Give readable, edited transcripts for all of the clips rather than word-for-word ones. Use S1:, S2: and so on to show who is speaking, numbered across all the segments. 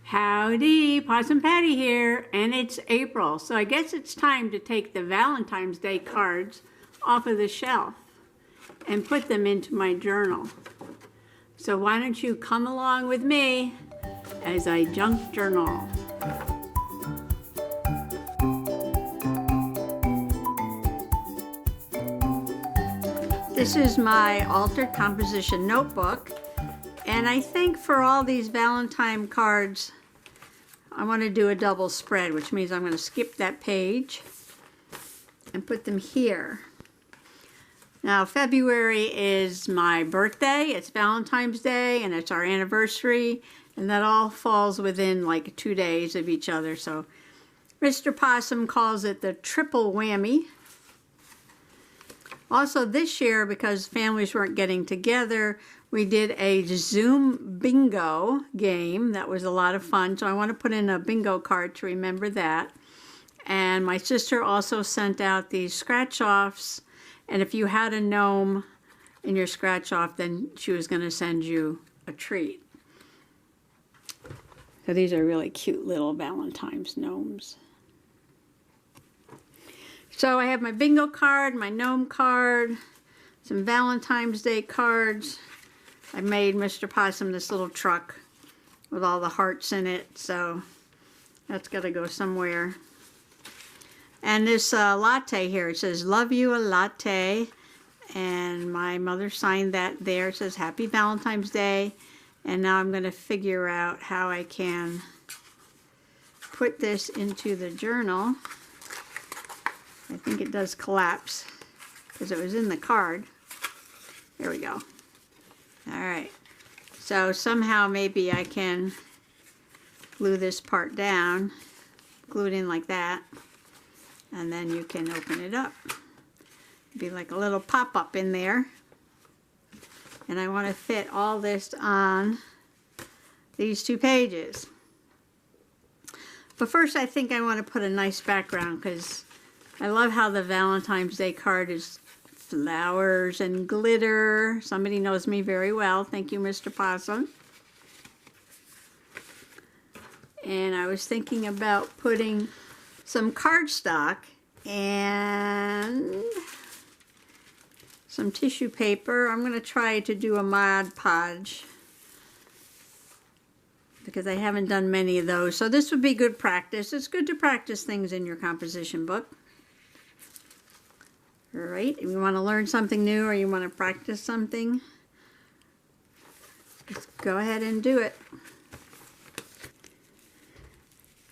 S1: Howdy, Possum Patty here, and it's April, so I guess it's time to take the Valentine's Day cards off of the shelf and put them into my journal. So why don't you come along with me as I junk journal. This is my altered composition notebook, and I think for all these Valentine cards I want to do a double spread, which means I'm going to skip that page and put them here. Now, February is my birthday, it's Valentine's Day, and it's our anniversary, and that all falls within like 2 days of each other. So Mr. Possum calls it the triple whammy. Also this year, because families weren't getting together, we did a Zoom bingo game. That was a lot of fun, so I want to put in a bingo card to remember that. And my sister also sent out these scratch-offs, and if you had a gnome in your scratch-off, then she was going to send you a treat. So these are really cute little Valentine's gnomes. So I have my bingo card, my gnome card, some Valentine's Day cards. I made Mr. Possum this little truck with all the hearts in it, so that's got to go somewhere. And this latte here, it says, "Love you a latte," and my mother signed that there. It says, "Happy Valentine's Day," and now I'm going to figure out how I can put this into the journal. I think it does collapse because it was in the card. There we go. All right, so somehow maybe I can glue this part down, glue it in like that, and then you can open it up. Be like a little pop-up in there. And I want to fit all this on these 2 pages. But first I think I want to put a nice background, because I love how the Valentine's Day card is flowers and glitter. Somebody knows me very well. Thank you, Mr. Possum. And I was thinking about putting some cardstock and some tissue paper. I'm going to try to do a Mod Podge because I haven't done many of those. So this would be good practice. It's good to practice things in your composition book. All right, if you want to learn something new or you want to practice something, just go ahead and do it.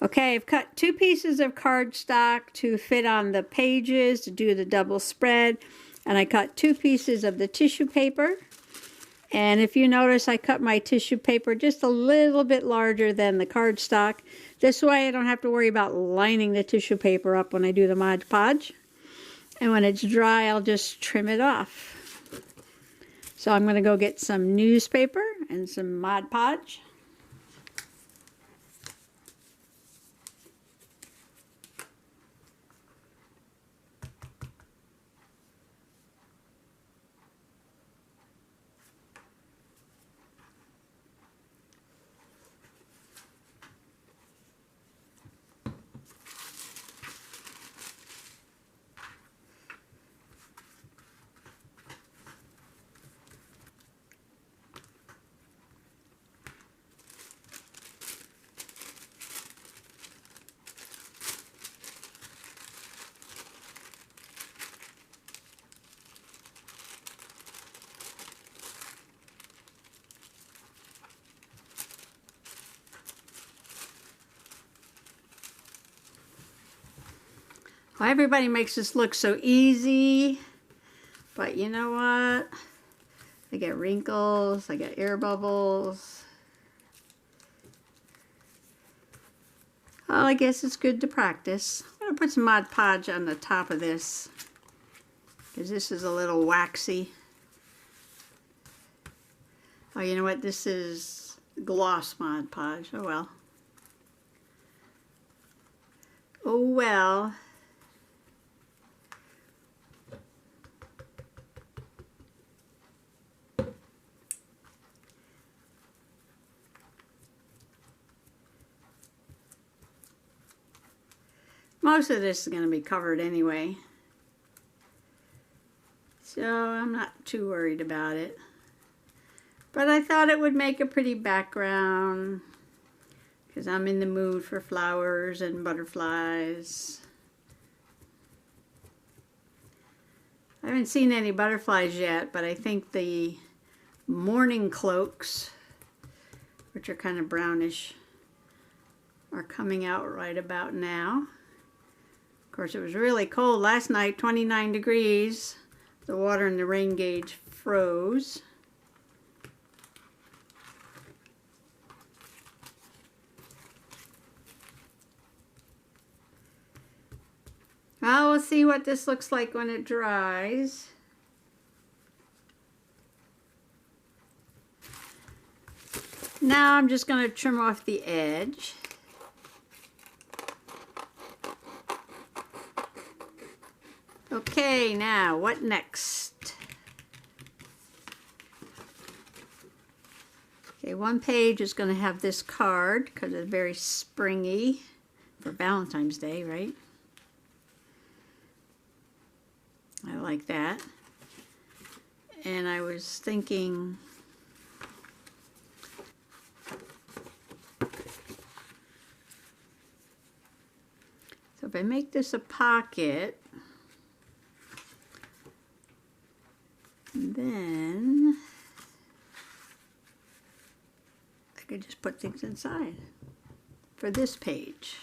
S1: Okay, I've cut 2 pieces of cardstock to fit on the pages to do the double spread, and I cut 2 pieces of the tissue paper. And if you notice, I cut my tissue paper just a little bit larger than the cardstock. This way I don't have to worry about lining the tissue paper up when I do the Mod Podge. And when it's dry, I'll just trim it off. So I'm going to go get some newspaper and some Mod Podge. Well, everybody makes this look so easy, but you know what? I get wrinkles, I get air bubbles. Well, I guess it's good to practice. I'm going to put some Mod Podge on the top of this, because this is a little waxy. Oh, you know what? This is gloss Mod Podge. Oh, well. Oh, well. Most of this is going to be covered anyway, so I'm not too worried about it. But I thought it would make a pretty background because I'm in the mood for flowers and butterflies. I haven't seen any butterflies yet, but I think the morning cloaks, which are kind of brownish, are coming out right about now. Of course, it was really cold last night, 29 degrees. The water in the rain gauge froze. Well, we'll see what this looks like when it dries. Now I'm just going to trim off the edge. Okay, now what next? Okay, one page is going to have this card because it's very springy for Valentine's Day, right? I like that. And I was thinking, so if I make this a pocket, then I could just put things inside for this page.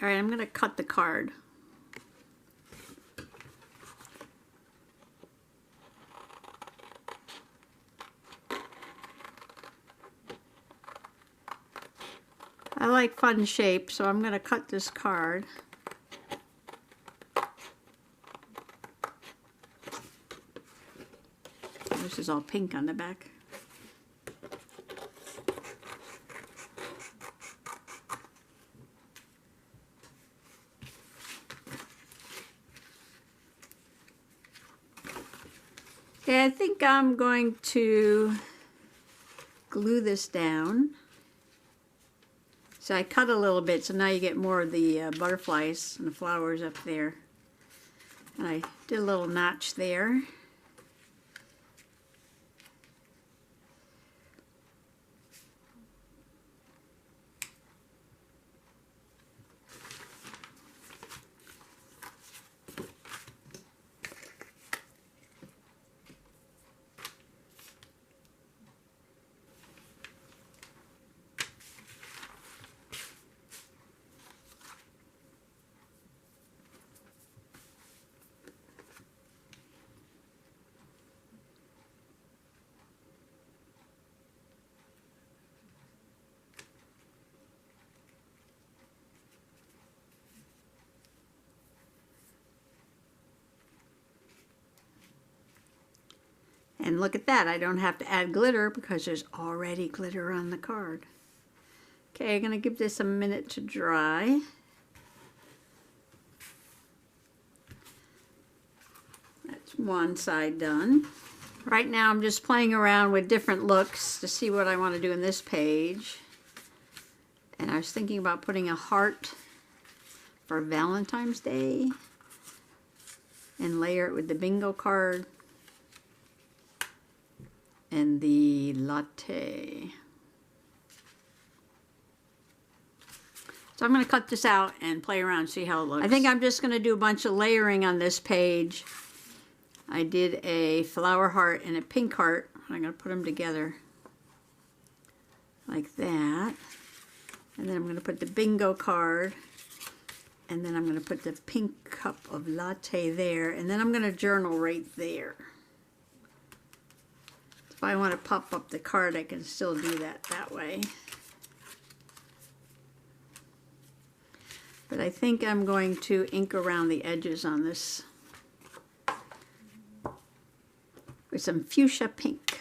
S1: All right, I'm going to cut the card. I like fun shapes, so I'm going to cut this card. This is all pink on the back. Okay, I think I'm going to glue this down. So I cut a little bit, so now you get more of the butterflies and the flowers up there. And I did a little notch there. And look at that, I don't have to add glitter because there's already glitter on the card. Okay, I'm going to give this a minute to dry. That's one side done. Right now I'm just playing around with different looks to see what I want to do in this page. And I was thinking about putting a heart for Valentine's Day and layer it with the bingo card and the latte. So I'm going to cut this out and play around and see how it looks. I think I'm just going to do a bunch of layering on this page. I did a flower heart and a pink heart. I'm going to put them together like that. And then I'm going to put the bingo card. And then I'm going to put the pink cup of latte there. And then I'm going to journal right there. If I want to pop up the card, I can still do that way. But I think I'm going to ink around the edges on this with some fuchsia pink.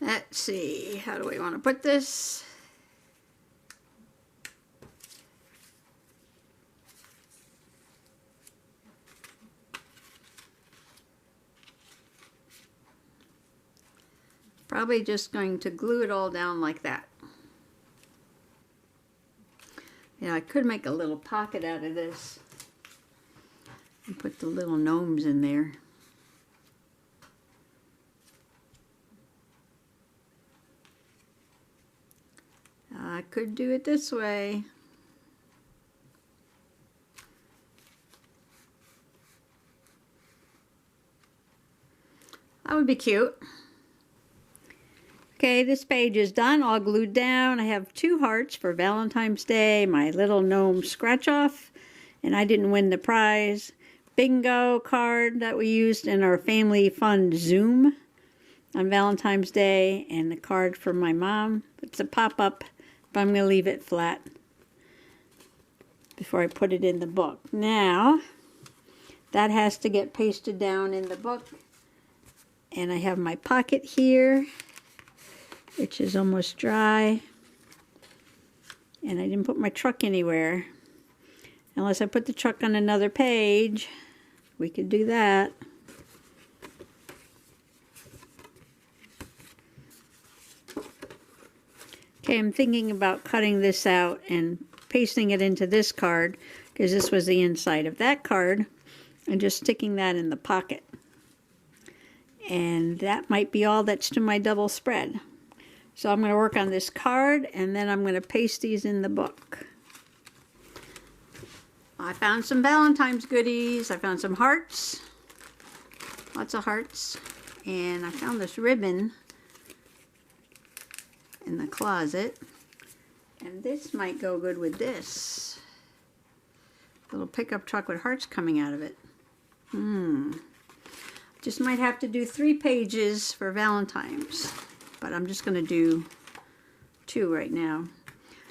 S1: Let's see, how do we want to put this? Probably just going to glue it all down like that. Yeah, I could make a little pocket out of this and put the little gnomes in there. I could do it this way. That would be cute. Okay, this page is done, all glued down. I have 2 hearts for Valentine's Day, my little gnome scratch off, and I didn't win the prize. Bingo card that we used in our family fun Zoom on Valentine's Day, and the card for my mom. It's a pop-up, but I'm going to leave it flat before I put it in the book. Now, that has to get pasted down in the book, and I have my pocket here, which is almost dry, and I didn't put my truck anywhere. Unless I put the truck on another page, we could do that. Okay, I'm thinking about cutting this out and pasting it into this card, because this was the inside of that card, and just sticking that in the pocket. And that might be all that's to my double spread. So I'm going to work on this card, and then I'm going to paste these in the book. I found some Valentine's goodies. I found some hearts. Lots of hearts. And I found this ribbon in the closet. And this might go good with this. Little pickup truck with hearts coming out of it. Just might have to do 3 pages for Valentine's. But I'm just going to do 2 right now.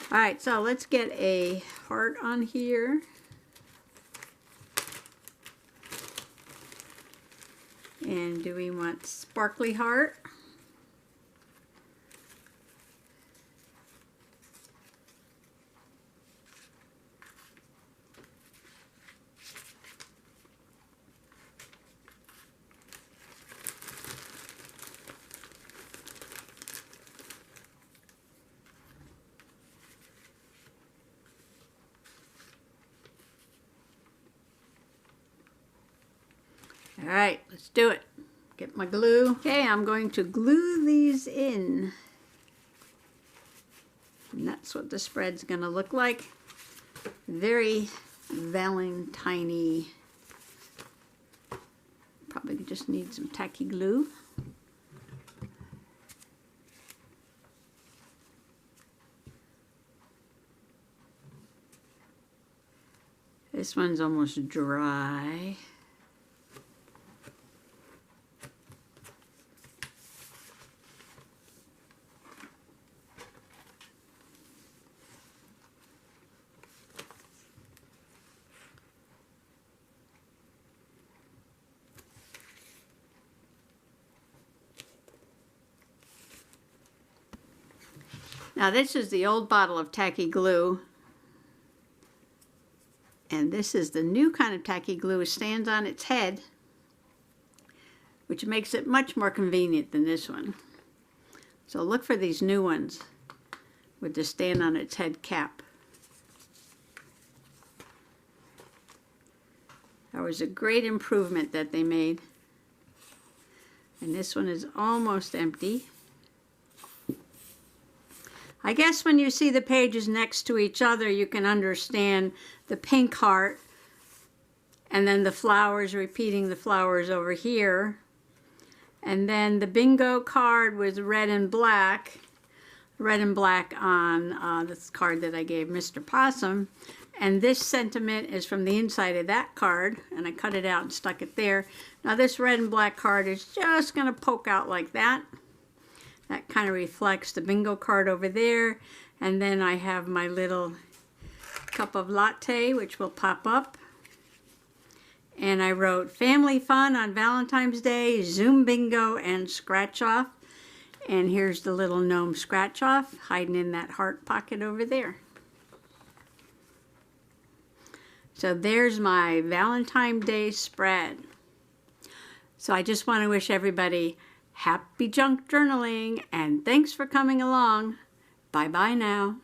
S1: Alright, so let's get a heart on here. And do we want sparkly heart? All right, let's do it. Get my glue. Okay, I'm going to glue these in. And that's what the spread's going to look like. Very Valentine-y. Probably just need some tacky glue. This one's almost dry. Now this is the old bottle of tacky glue, and this is the new kind of tacky glue. It stands on its head, which makes it much more convenient than this one. So look for these new ones with the stand on its head cap. That was a great improvement that they made. And this one is almost empty. I guess when you see the pages next to each other, you can understand the pink heart and then the flowers, repeating the flowers over here. And then the bingo card with red and black on this card that I gave Mr. Possum. And this sentiment is from the inside of that card, and I cut it out and stuck it there. Now this red and black card is just going to poke out like that. That kind of reflects the bingo card over there. And then I have my little cup of latte, which will pop up. And I wrote family fun on Valentine's Day, Zoom bingo, and scratch off. And here's the little gnome scratch off hiding in that heart pocket over there. So there's my Valentine's Day spread. So I just want to wish everybody happy junk journaling and thanks for coming along. Bye-bye now.